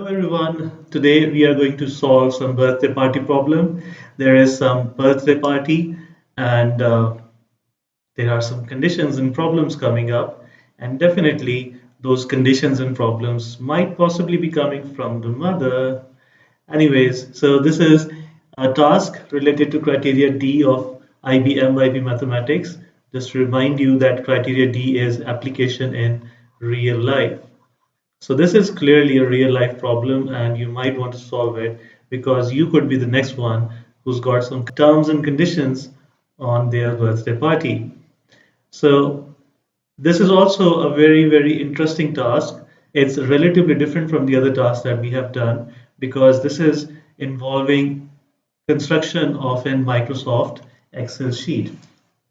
everyone. Today we are going to solve some birthday party problem. There is some birthday party and there are some conditions and problems coming up, and definitely those conditions and problems might possibly be coming from the mother. Anyways, so this is a task related to criteria D of IB mathematics. Just to remind you that criteria D is application in real life. So this is clearly a real life problem and you might want to solve it because you could be the next one who's got some terms and conditions on their birthday party. So this is also a very interesting task. It's relatively different from the other tasks that we have done because this is involving construction of a Microsoft Excel sheet.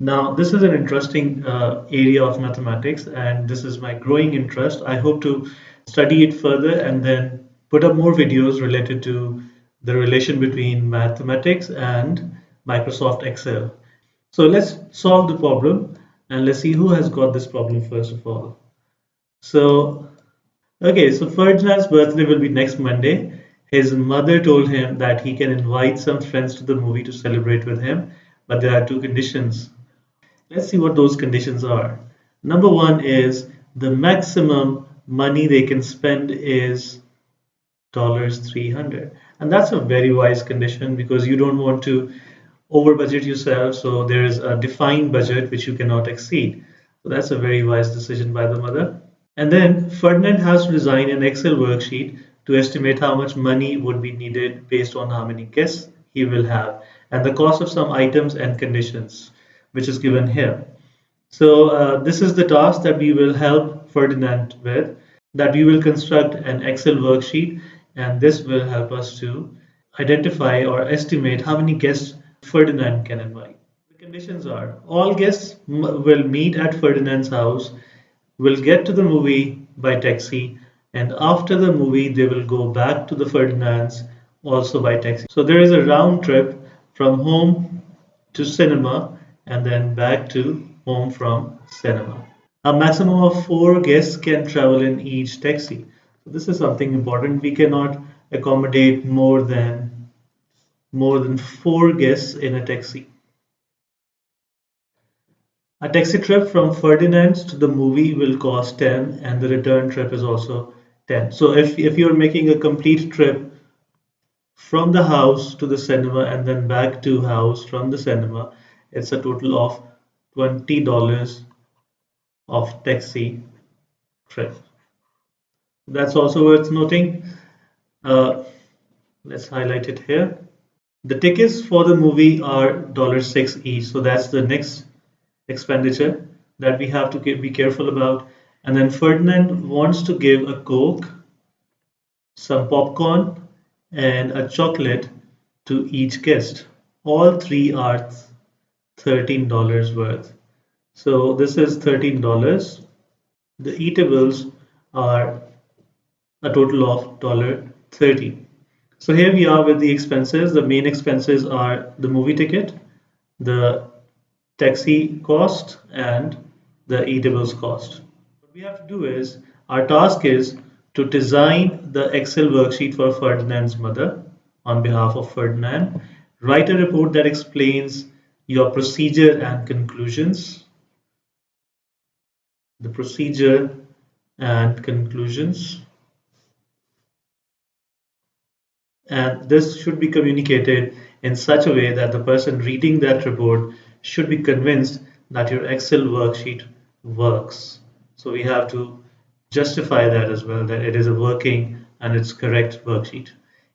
Now, this is an interesting area of mathematics, and this is my growing interest. I hope to study it further and then put up more videos related to the relation between mathematics and Microsoft Excel. So let's solve the problem and let's see who has got this problem first of all. So, okay, so Ferdinand's birthday will be next Monday. His mother told him that he can invite some friends to the movie to celebrate with him, but there are two conditions. Let's see what those conditions are. Number one is the maximum money they can spend is 300. And that's a very wise condition because you don't want to over budget yourself. So there is a defined budget which you cannot exceed. So that's a very wise decision by the mother. And then Ferdinand has to design an Excel worksheet to estimate how much money would be needed based on how many guests he will have and the cost of some items and conditions, which is given here. So this is the task that we will help Ferdinand with, that we will construct an Excel worksheet, and this will help us to identify or estimate how many guests Ferdinand can invite. The conditions are all guests will meet at Ferdinand's house, will get to the movie by taxi, and after the movie they will go back to the Ferdinand's also by taxi. So there is a round trip from home to cinema and then back to home from cinema. A maximum of four guests can travel in each taxi. So this is something important. We cannot accommodate more than four guests in a taxi. A taxi trip from Ferdinand's to the movie will cost 10 and the return trip is also 10. So if you're making a complete trip from the house to the cinema and then back to house from the cinema, it's a total of $20 of taxi trip. That's also worth noting. Uh, let's highlight it here. The tickets for the movie are $6 each, so that's the next expenditure that we have to be careful about. And then Ferdinand wants to give a Coke, some popcorn, and a chocolate to each guest. All three are $13 worth. So this is $13. The eatables are a total of $30. So here we are with the expenses. The main expenses are the movie ticket, the taxi cost, and the eatables cost. What we have to do is, our task is to design the Excel worksheet for Ferdinand's mother on behalf of Ferdinand. Write a report that explains your procedure and conclusions. The procedure and conclusions. And this should be communicated in such a way that the person reading that report should be convinced that your Excel worksheet works. So we have to justify that as well, that it is a working and it's correct worksheet.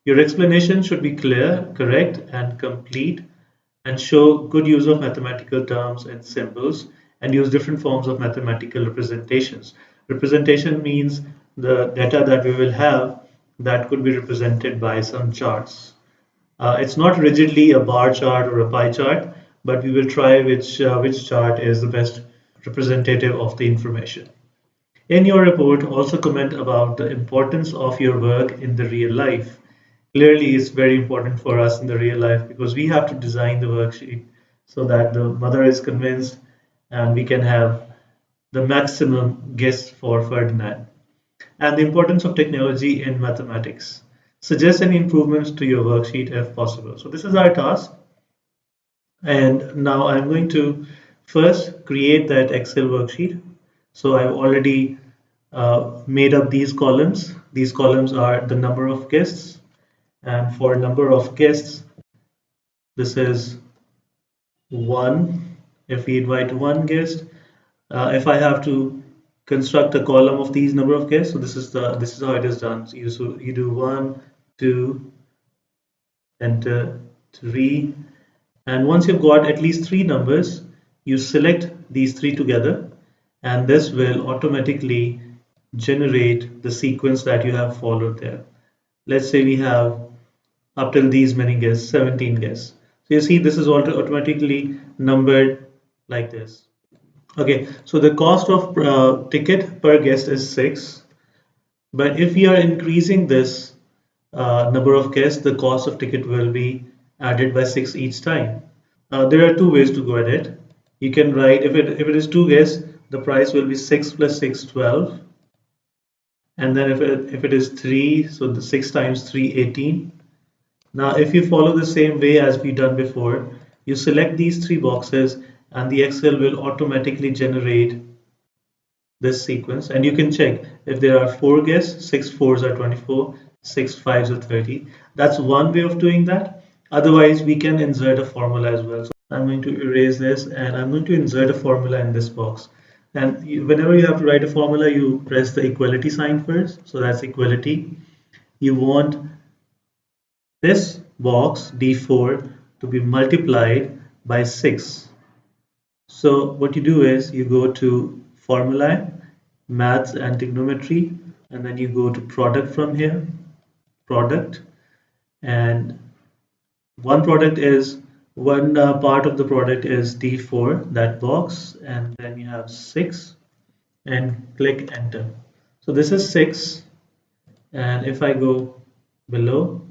Your explanation should be clear, correct, and complete, and show good use of mathematical terms and symbols, and use different forms of mathematical representations. Representation means the data that we will have that could be represented by some charts. It's not rigidly a bar chart or a pie chart, but we will try which chart is the best representative of the information. In your report, also comment about the importance of your work in the real life. Clearly, it's very important for us in the real life because we have to design the worksheet so that the mother is convinced and we can have the maximum guests for Ferdinand. and the importance of technology in mathematics. Suggest any improvements to your worksheet if possible. So this is our task. And now I'm going to first create that Excel worksheet. So I've already made up these columns. These columns are the number of guests. And for number of guests, this is one. If we invite one guest, if I have to construct a column of these number of guests, so this is how it is done. So you do one, two, enter three, and once you've got at least three numbers, you select these three together, and this will automatically generate the sequence that you have followed there. Let's say we have up till these many guests, 17 guests. So you see this is automatically numbered like this. Okay, so the cost of ticket per guest is 6, but if we are increasing this number of guests, the cost of ticket will be added by 6 each time. There are two ways to go at it. You can write, if it is 2 guests, the price will be 6 plus 6, 12. And then if it is 3, so the 6 times 3, 18. Now, if you follow the same way as we done before, you select these three boxes and the Excel will automatically generate this sequence. And you can check if there are 4 guests, 6 fours are 24, 6 fives are 30. That's one way of doing that. Otherwise, we can insert a formula as well. So I'm going to erase this and I'm going to insert a formula in this box. And whenever you have to write a formula, you press the equality sign first. So that's equality. You want this box D4 to be multiplied by 6. So what you do is you go to formula, maths and trigonometry, and then you go to product from here, product, and one part of the product is D4, that box, and then you have 6 and click enter. So this is 6, and if I go below,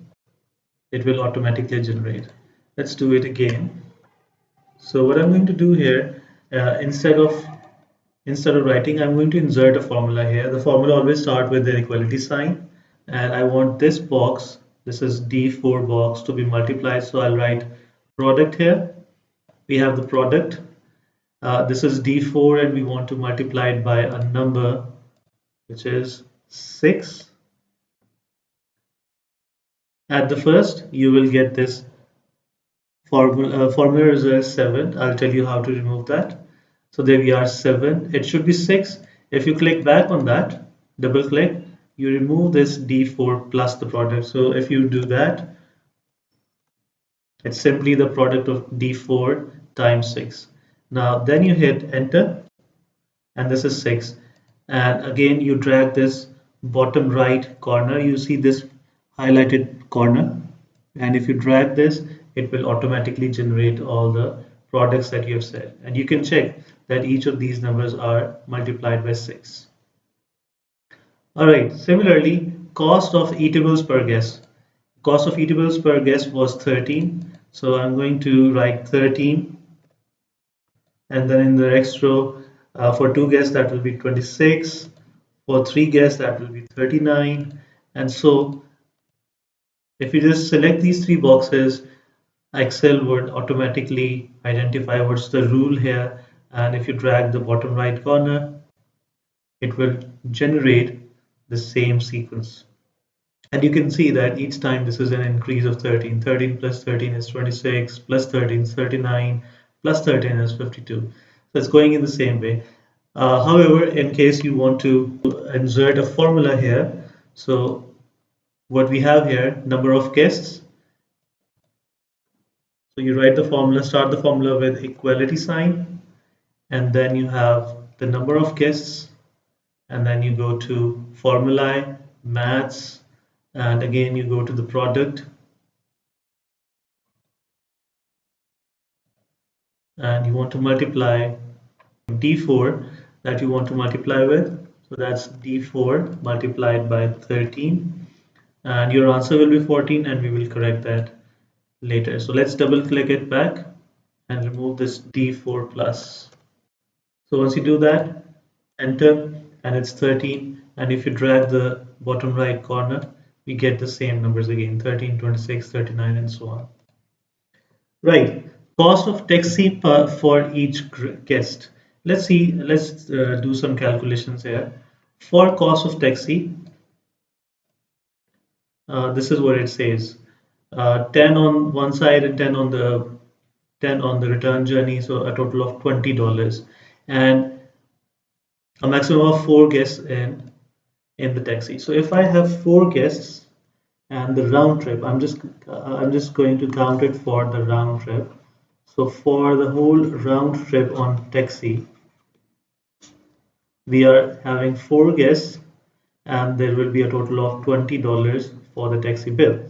it will automatically generate. Let's do it again. So what I'm going to do here, instead of writing, I'm going to insert a formula here. The formula always start with the equality sign, and I want this box, this is D4 box, to be multiplied. So I'll write product here. We have the product. This is D4, and we want to multiply it by a number which is 6. At the first, you will get this formula result 7. I'll tell you how to remove that. So there we are, 7. It should be 6. If you click back on that, double click, you remove this D4 plus the product. So if you do that, it's simply the product of D4 times 6. Now then you hit enter, and this is 6. And again you drag this bottom right corner, you see this highlighted corner, and if you drag this, it will automatically generate all the products that you have said, and you can check that each of these numbers are multiplied by 6. Alright, similarly, cost of eatables per guest. Cost of eatables per guest was 13, so I'm going to write 13, and then in the next row, for 2 guests that will be 26, for 3 guests that will be 39, and so if you just select these 3 boxes, Excel would automatically identify what's the rule here, and if you drag the bottom right corner, it will generate the same sequence. And you can see that each time this is an increase of 13. 13 plus 13 is 26, plus 13 is 39, plus 13 is 52. So it's going in the same way. However, in case you want to insert a formula here, so what we have here, number of guests. So you write the formula, start the formula with equality sign, and then you have the number of guests, and then you go to formulae, maths, and again you go to the product, and you want to multiply D4 that you want to multiply with. So that's D4 multiplied by 13, and your answer will be 14, and we will correct that later. So let's double click it back and remove this D4 plus. So once you do that, enter, and it's 13. and if you drag the bottom right corner, we get the same numbers again, 13, 26, 39, and so on. Right. Cost of taxi for each guest. Let's do some calculations here. For cost of taxi, this is what it says. 10 on one side and 10 on the return journey, so a total of $20, and a maximum of four guests in the taxi. So if I have four guests and the round trip, I'm just going to count it for the round trip. So for the whole round trip on taxi, we are having four guests and there will be a total of $20 for the taxi bill.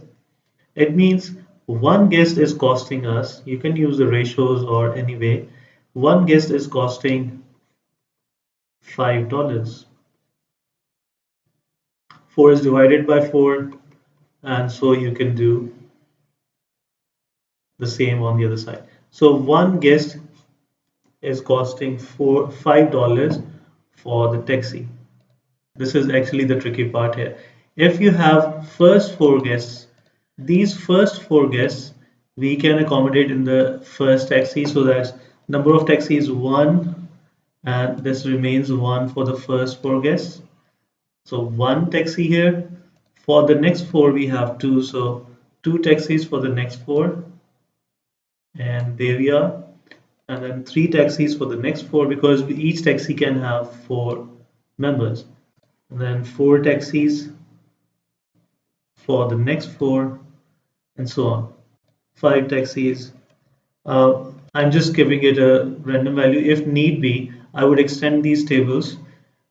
It means one guest is costing us, you can use the ratios or anyway, one guest is costing $5. 4 is divided by 4, and so you can do the same on the other side. So one guest is costing $5 for the taxi. This is actually the tricky part here. If you have first four guests, these first four guests we can accommodate in the first taxi, so that number of taxis one, and this remains one for the first four guests. So one taxi here. For the next four we have two, so two taxis for the next four, and there we are. And then three taxis for the next four, because each taxi can have four members. And then four taxis for the next four, and so on. Five taxis. I'm just giving it a random value. If need be, I would extend these tables,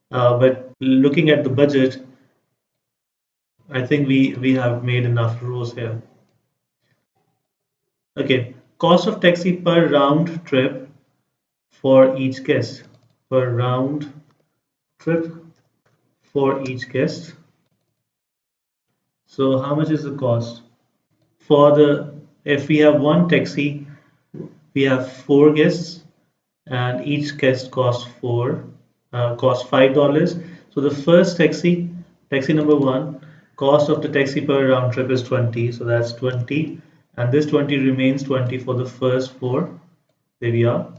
but looking at the budget, I think we have made enough rows here. Okay, cost of taxi per round trip for each guest. Per round trip for each guest. So how much is the cost? For the If we have one taxi, we have four guests, and each guest costs $5. So the first taxi number one, cost of the taxi per round trip is 20. So that's 20, and this 20 remains 20 for the first four. There we are.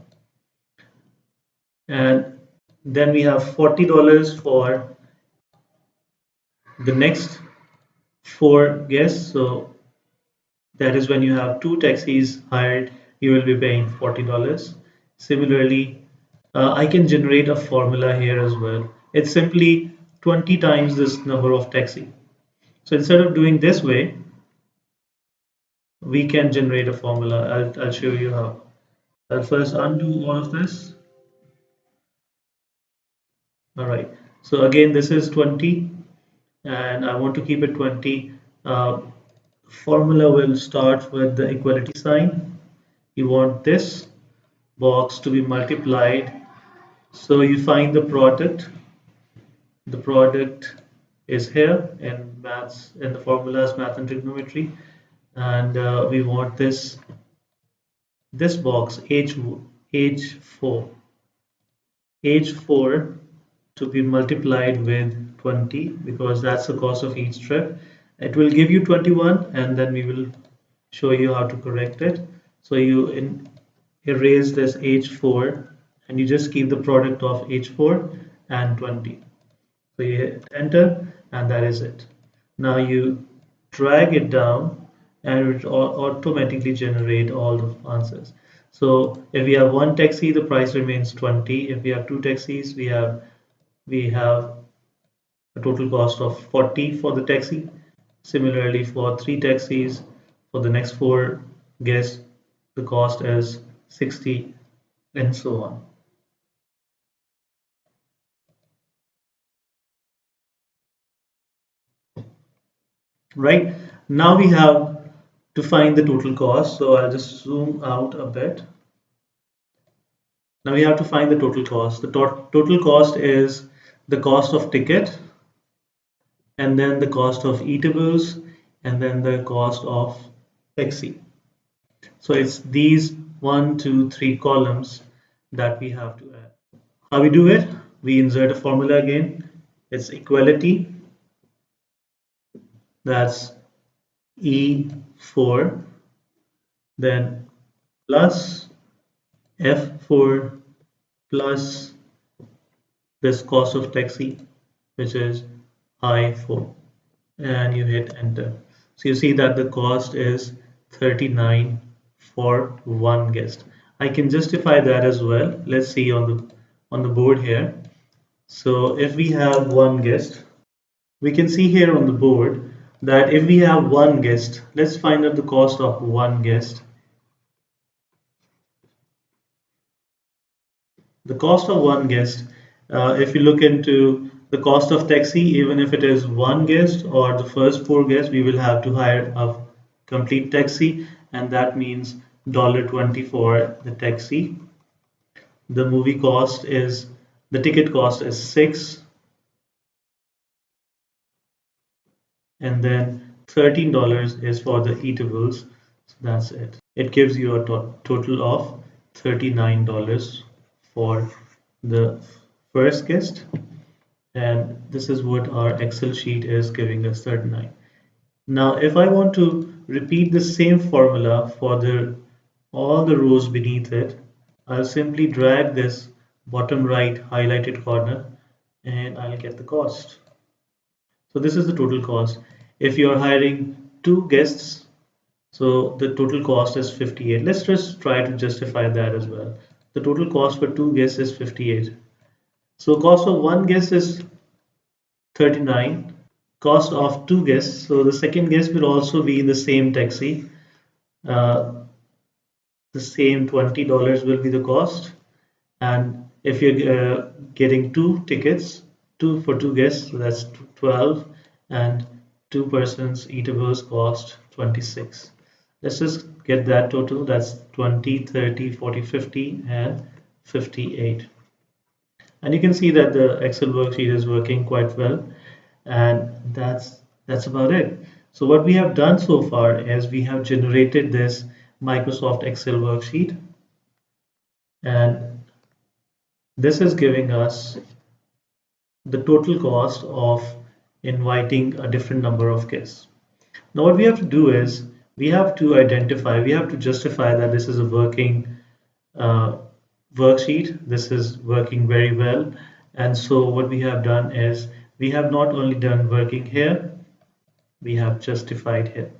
And then we have $40 for the next four guests. So that is when you have two taxis hired, you will be paying $40. Similarly, I can generate a formula here as well. It's simply 20 times this number of taxi. So instead of doing this way, we can generate a formula. I'll show you how. I'll first undo all of this. All right. So again, this is 20, and I want to keep it 20. Formula will start with the equality sign. You want this box to be multiplied. So you find the product. The product is here in maths, in the formulas, math and trigonometry, and we want this box h4 h4 to be multiplied with 20, because that's the cost of each trip. It will give you 21, and then we will show you how to correct it. So erase this h4, and you just keep the product of h4 and 20. So you hit enter, and that is it. Now you drag it down, and it automatically generate all the answers. So if we have one taxi, the price remains 20. If we have two taxis, we have a total cost of 40 for the taxi. Similarly, for three taxis, for the next four guests, the cost is 60, and so on. Right? Now we have to find the total cost. So I'll just zoom out a bit. Now we have to find the total cost. The total cost is the cost of ticket, and then the cost of eatables, and then the cost of taxi. So it's these 1, 2, 3 columns that we have to add. How we do it? We insert a formula again. It's equality, that's E4, then plus F4 plus this cost of taxi, which is I4, and you hit enter. So you see that the cost is 39 for one guest. I can justify that as well. Let's see on the board here. So if we have one guest, we can see here on the board that if we have one guest, let's find out the cost of one guest. The cost of one guest, if you look into the cost of taxi, even if it is one guest or the first four guests, we will have to hire a complete taxi, and that means $20 for the taxi. The movie cost is the ticket cost is 6, and then $13 is for the eatables. So that's it. It gives you a total of $39 for the first guest, and this is what our Excel sheet is giving us 39. Now, if I want to repeat the same formula for the all the rows beneath it, I'll simply drag this bottom right highlighted corner and I'll get the cost. So this is the total cost. If you're hiring two guests, so the total cost is 58. Let's just try to justify that as well. The total cost for two guests is 58. So cost of one guest is 39. Cost of two guests. So the second guest will also be in the same taxi. Uh, the same $20 will be the cost. And if you're getting two tickets, two for two guests, so that's 12, and two persons eatables cost 26. Let's just get that total. That's 20, 30, 40, 50, and 58. And you can see that the Excel worksheet is working quite well, and that's about it. So what we have done so far is we have generated this Microsoft Excel worksheet, and this is giving us the total cost of inviting a different number of guests. Now what we have to do is we have to identify, we have to justify that this is a working uh, worksheet. This is working very well. And so what we have done is we have not only done working here, we have justified here.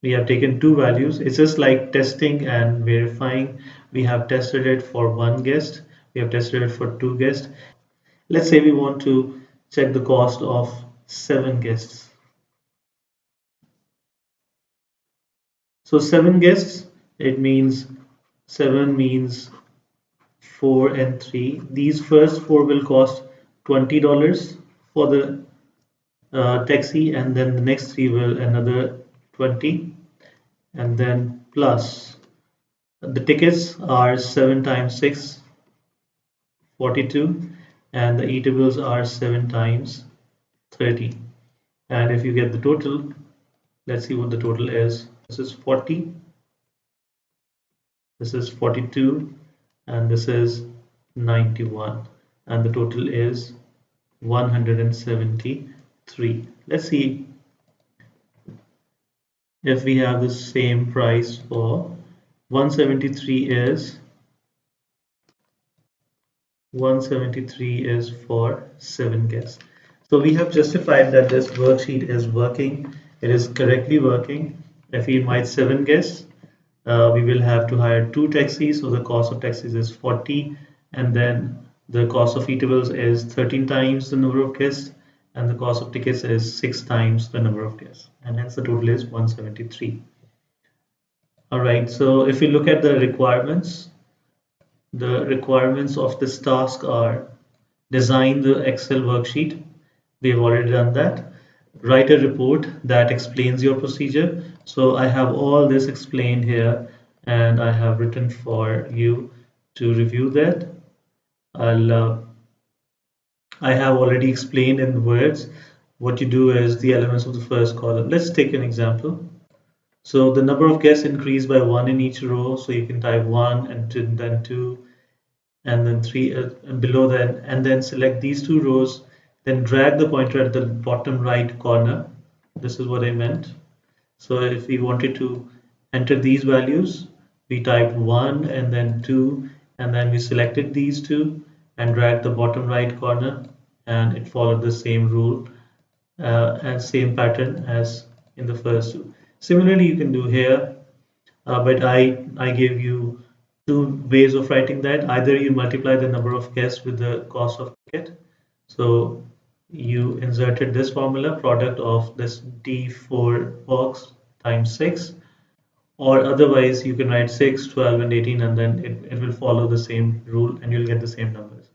We have taken two values. It's just like testing and verifying. We have tested it for one guest. We have tested it for two guests. Let's say we want to check the cost of seven guests. So seven guests, it means seven means 4 and 3. These first four will cost $20 for the taxi, and then the next three will another 20, and then plus the tickets are 7 times 6, 42, and the eatables are 7 times 30. And if you get the total, let's see what the total is. This is 40, this is 42, and this is 91, and the total is 173. Let's see if we have the same price for 173 is 173 is for 7 guests. So we have justified that this worksheet is working. It is correctly working. If we invite 7 guests, we will have to hire 2 taxis. So the cost of taxis is 40, and then the cost of eatables is 13 times the number of guests, and the cost of tickets is 6 times the number of guests, and hence the total is 173. All right, so if we look at the requirements of this task are design the Excel worksheet. We have already done that. Write a report that explains your procedure. So I have all this explained here, and I have written for you to review that. I have already explained in words. What you do is the elements of the first column. Let's take an example. So the number of guests increased by 1 in each row. So you can type 1 and then 2 and then three below that, and then select these two rows, then drag the pointer at the bottom right corner. This is what I meant. So if we wanted to enter these values, we typed 1 and then 2, and then we selected these two and dragged the bottom right corner, and it followed the same rule and same pattern as in the first two. Similarly, you can do here, but I gave you two ways of writing that. Either you multiply the number of guests with the cost of ticket. So you inserted this formula, product of this D4 box times 6, or otherwise you can write 6, 12, and 18, and then it will follow the same rule and you'll get the same numbers.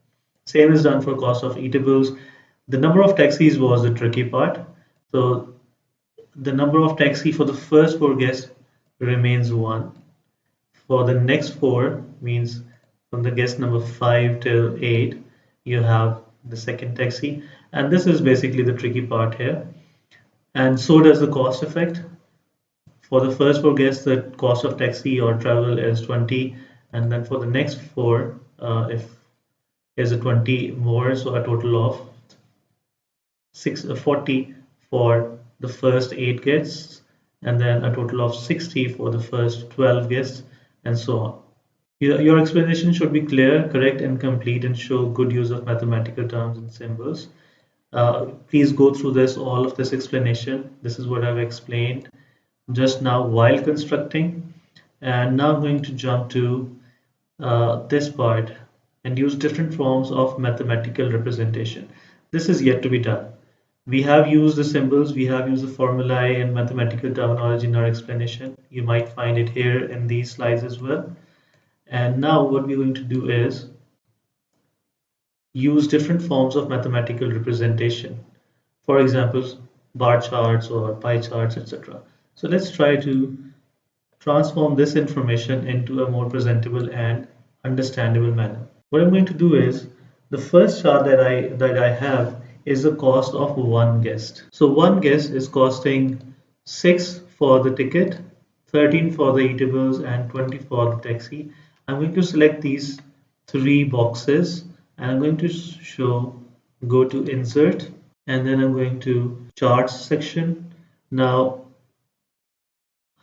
Same is done for cost of eatables. The number of taxis was the tricky part. So the number of taxi for the first four guests remains 1. For the next four, means from the guest number 5 till 8, you have the second taxi. And this is basically the tricky part here. And so does the cost effect. For the first four guests, the cost of taxi or travel is 20. And then for the next four, if there's a 20 more, so a total of 40 for the first 8 guests, and then a total of 60 for the first 12 guests, and so on. Your explanation should be clear, correct, and complete, and show good use of mathematical terms and symbols. Please go through all of this explanation. This is what I've explained just now while constructing. And now I'm going to jump to this part and use different forms of mathematical representation. This is yet to be done. We have used the symbols, we have used the formulae and mathematical terminology in our explanation. You might find it here in these slides as well. And now what we're going to do is use different forms of mathematical representation. For example, bar charts or pie charts, etc. So let's try to transform this information into a more presentable and understandable manner. What I'm going to do is, the first chart that I have is the cost of one guest. So one guest is costing 6 for the ticket, 13 for the eatables, and 20 for the taxi. I'm going to select these three boxes and I'm going to go to insert, and then I'm going to charts section. Now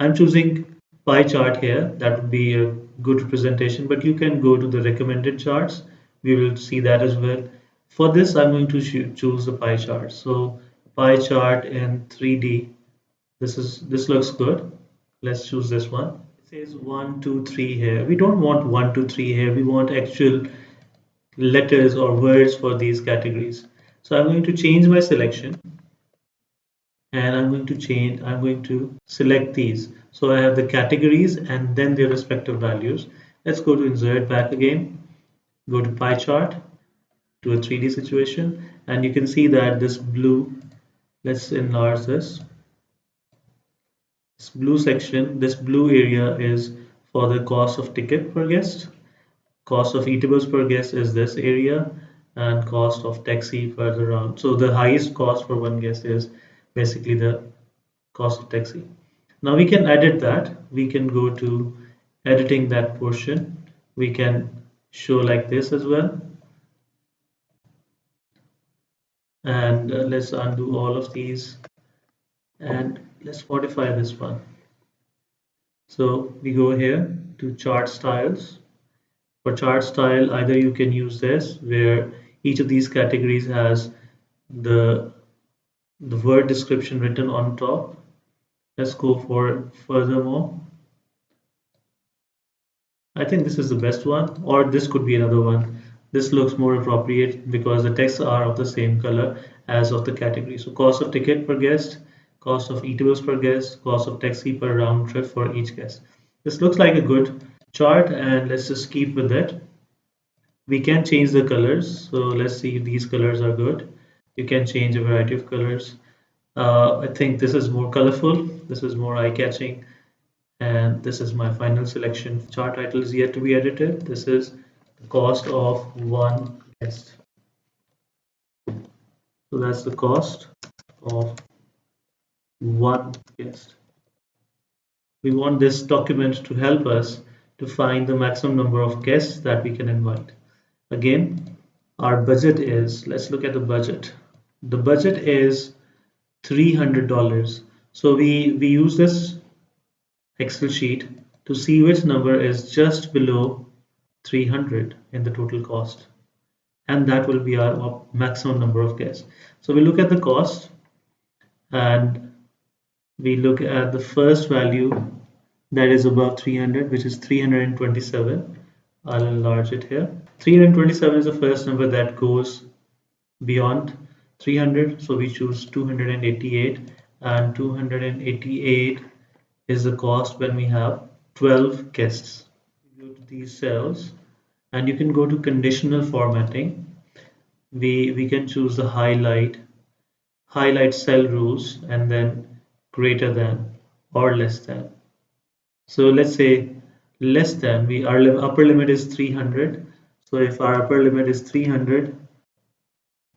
I'm choosing pie chart here. That would be a good representation, but you can go to the recommended charts. We will see that as well. For this, I'm going to choose the pie chart. So pie chart in 3D. This looks good. Let's choose this one. It says 1, 2, 3 here. We don't want 1, 2, 3 here. We want actual letters or words for these categories. So I'm going to change my selection, and I'm going to select these. So I have the categories and then their respective values. Let's go to insert back again, go to pie chart, to a 3D situation, and you can see that this blue, let's enlarge this blue section, this blue area is for the cost of ticket per guest, cost of eatables per guest is this area, and cost of taxi further on. So the highest cost for one guest is basically the cost of taxi. Now we can edit that. We can go to editing that portion. We can show like this as well. And let's undo all of these and let's modify this one. So we go here to chart styles. For chart style, either you can use this where each of these categories has the word description written on top. Let's go for furthermore. I think this is the best one, or this could be another one. This looks more appropriate because the texts are of the same color as of the category. So cost of ticket per guest, cost of eatables per guest, cost of taxi per round trip for each guest. This looks like a good chart, and let's just keep with it. We can change the colors. So let's see if these colors are good. You can change a variety of colors. I think this is more colorful. This is more eye-catching. And this is my final selection. Chart title is yet to be edited. This is the cost of one guest. So that's the cost of one guest. We want this document to help us to find the maximum number of guests that we can invite. Again, our budget is, let's look at the budget. The budget is $300. So we use this Excel sheet to see which number is just below 300 in the total cost, and that will be our maximum number of guests. So we look at the cost and we look at the first value that is above 300, which is 327. I'll enlarge it here. 327 is the first number that goes beyond 300, so we choose 288, and 288 is the cost when we have 12 guests. You go to these cells and you can go to conditional formatting. We can choose the highlight cell rules, and then greater than or less than. So let's say less than, our upper limit is 300. So if our upper limit is 300,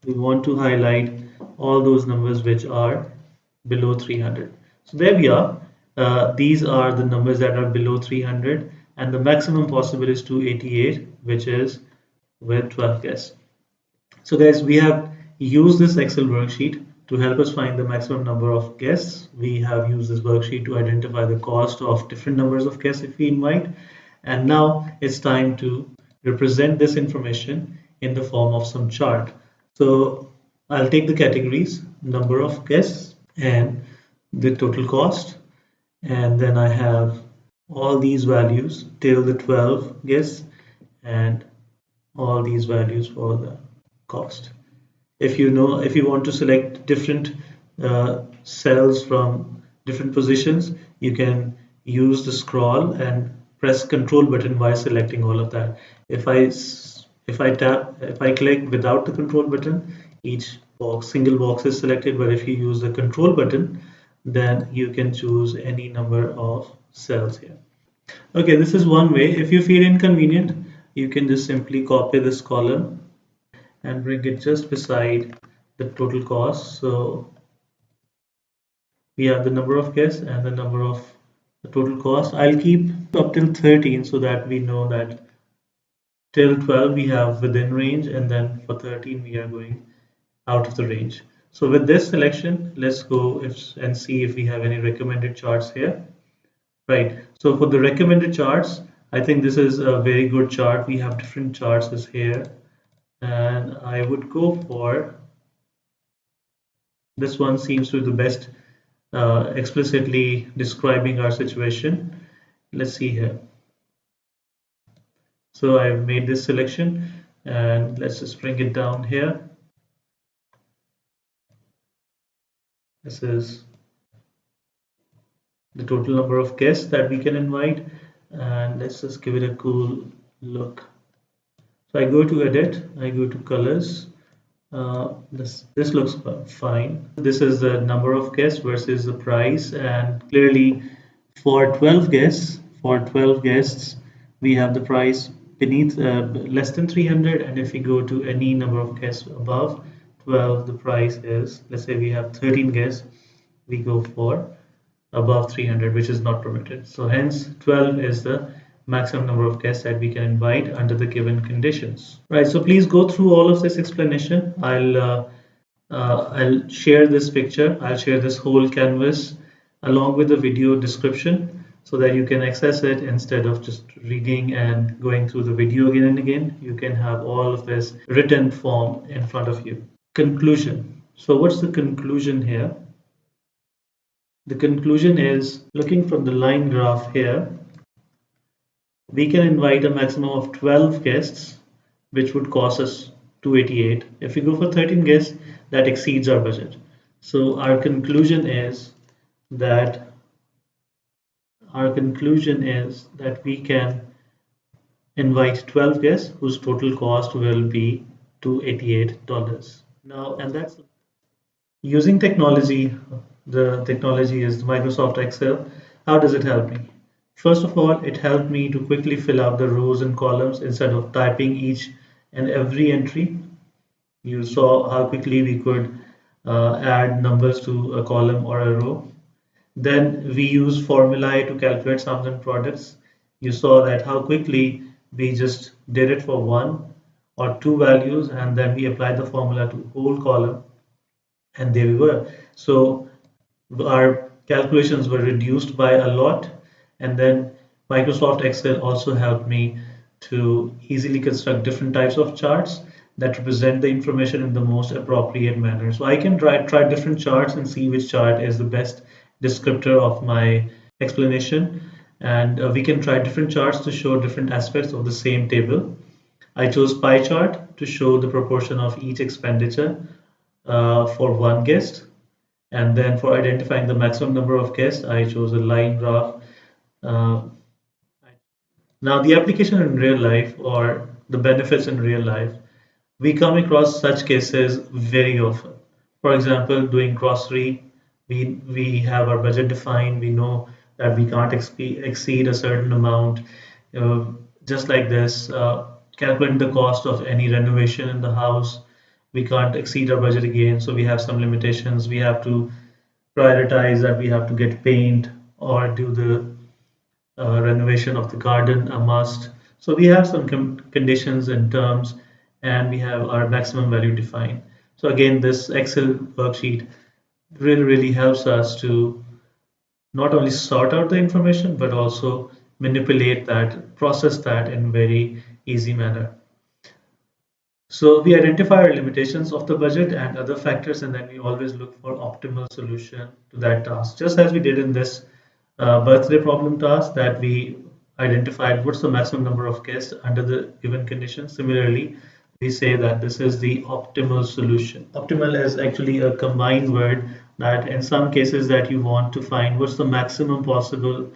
we want to highlight all those numbers which are below 300. So there we are. These are the numbers that are below 300, and the maximum possible is 288, which is with 12 guests. So guys, we have used this Excel worksheet to help us find the maximum number of guests. We have used this worksheet to identify the cost of different numbers of guests if we invite. And now it's time to represent this information in the form of some chart. So I'll take the categories, number of guests and the total cost. And then I have all these values till the 12 guests and all these values for the cost. If you want to select different cells from different positions, you can use the scroll and press control button while selecting all of that. If I click without the control button, each single box is selected, but if you use the control button, then you can choose any number of cells here. Okay, this is one way. If you feel inconvenient, you can just simply copy this column and bring it just beside the total cost. So we have the number of guests and the number of the total cost. I'll keep up till 13 so that we know that till 12 we have within range, and then for 13 we are going out of the range. So with this selection, let's go and see if we have any recommended charts here. Right. So for the recommended charts, I think this is a very good chart. We have different charts is here, and I would go for this one. Seems to be the best explicitly describing our situation. Let's see here. So I've made this selection, and let's just bring it down here. This is the total number of guests that we can invite, and let's just give it a cool look. So I go to edit, I go to colors. This looks fine. This is the number of guests versus the price, and clearly for 12 guests, we have the price beneath less than 300, and if we go to any number of guests above 12, the price is, let's say we have 13 guests, we go for above 300, which is not permitted. So hence 12 is the maximum number of guests that we can invite under the given conditions. Right, so please go through all of this explanation. I'll share this picture, I'll share this whole canvas along with the video description so that you can access it instead of just reading and going through the video again and again. You can have all of this written form in front of you. Conclusion. So what's the conclusion here? The conclusion is, looking from the line graph here, we can invite a maximum of 12 guests, which would cost us 288. If we go for 13 guests, that exceeds our budget. So our conclusion is that we can invite 12 guests whose total cost will be $288. Now, and that's using technology. The technology is Microsoft Excel. How does it help me? First of all, it helped me to quickly fill out the rows and columns instead of typing each and every entry. You saw how quickly we could add numbers to a column or a row. Then we use formulae to calculate sums and products. You saw that how quickly we just did it for one or two values, and then we apply the formula to whole column, and there we were. So our calculations were reduced by a lot, and then Microsoft Excel also helped me to easily construct different types of charts that represent the information in the most appropriate manner. So I can try different charts and see which chart is the best descriptor of my explanation, and we can try different charts to show different aspects of the same table. I chose pie chart to show the proportion of each expenditure for one guest. And then for identifying the maximum number of guests, I chose a line graph. Uh, Now, the application in real life or the benefits in real life, we come across such cases very often. For example, doing grocery, we have our budget defined. We know that we can't exceed a certain amount. Uh, just like this, calculating the cost of any renovation in the house, we can't exceed our budget again. So we have some limitations. We have to prioritize that we have to get paint or do the renovation of the garden a must. So we have some conditions and terms, and we have our maximum value defined. So again, this Excel worksheet really helps us to not only sort out the information, but also manipulate that, process that in very easy manner. So we identify our limitations of the budget and other factors, and then we always look for optimal solution to that task. Just as we did in this birthday problem task, that we identified what's the maximum number of guests under the given conditions. Similarly, we say that this is the optimal solution. Optimal is actually a combined word that in some cases that you want to find what's the maximum possible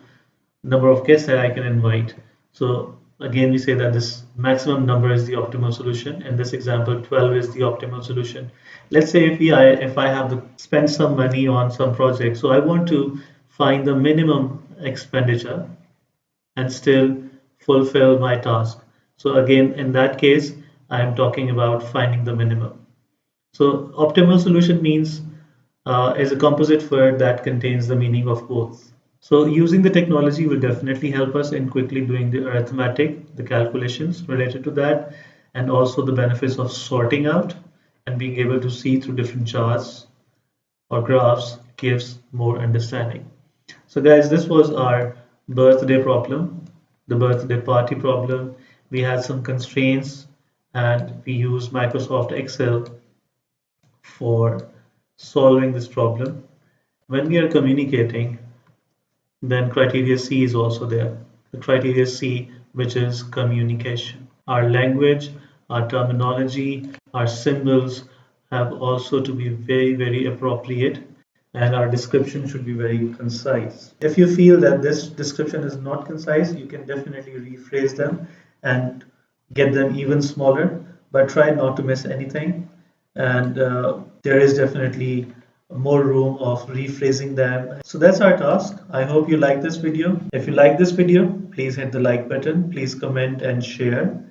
number of guests that I can invite. So again, we say that this maximum number is the optimal solution. In this example, 12 is the optimal solution. Let's say if I have to spend some money on some project, so I want to find the minimum expenditure and still fulfill my task. So again, in that case, I am talking about finding the minimum. So optimal solution means is a composite word that contains the meaning of both. So using the technology will definitely help us in quickly doing the arithmetic, the calculations related to that, and also the benefits of sorting out and being able to see through different charts or graphs gives more understanding. So guys, this was our birthday problem, the birthday party problem. We had some constraints and we used Microsoft Excel for solving this problem. When we are communicating, then criteria C is also there. The criteria C, which is communication. Our language, our terminology, our symbols have also to be very appropriate, and our description should be very concise. If you feel that this description is not concise, you can definitely rephrase them and get them even smaller, but try not to miss anything. And there is definitely more room of rephrasing them. So that's our task. I hope you like this video. If you like this video, please hit the like button. Please comment and share.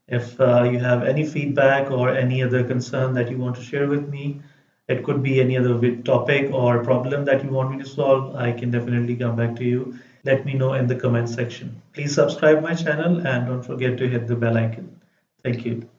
If you have any feedback or any other concern that you want to share with me, it could be any other topic or problem that you want me to solve, I can definitely come back to you. Let me know in the comment section. Please subscribe my channel and don't forget to hit the bell icon. Thank you.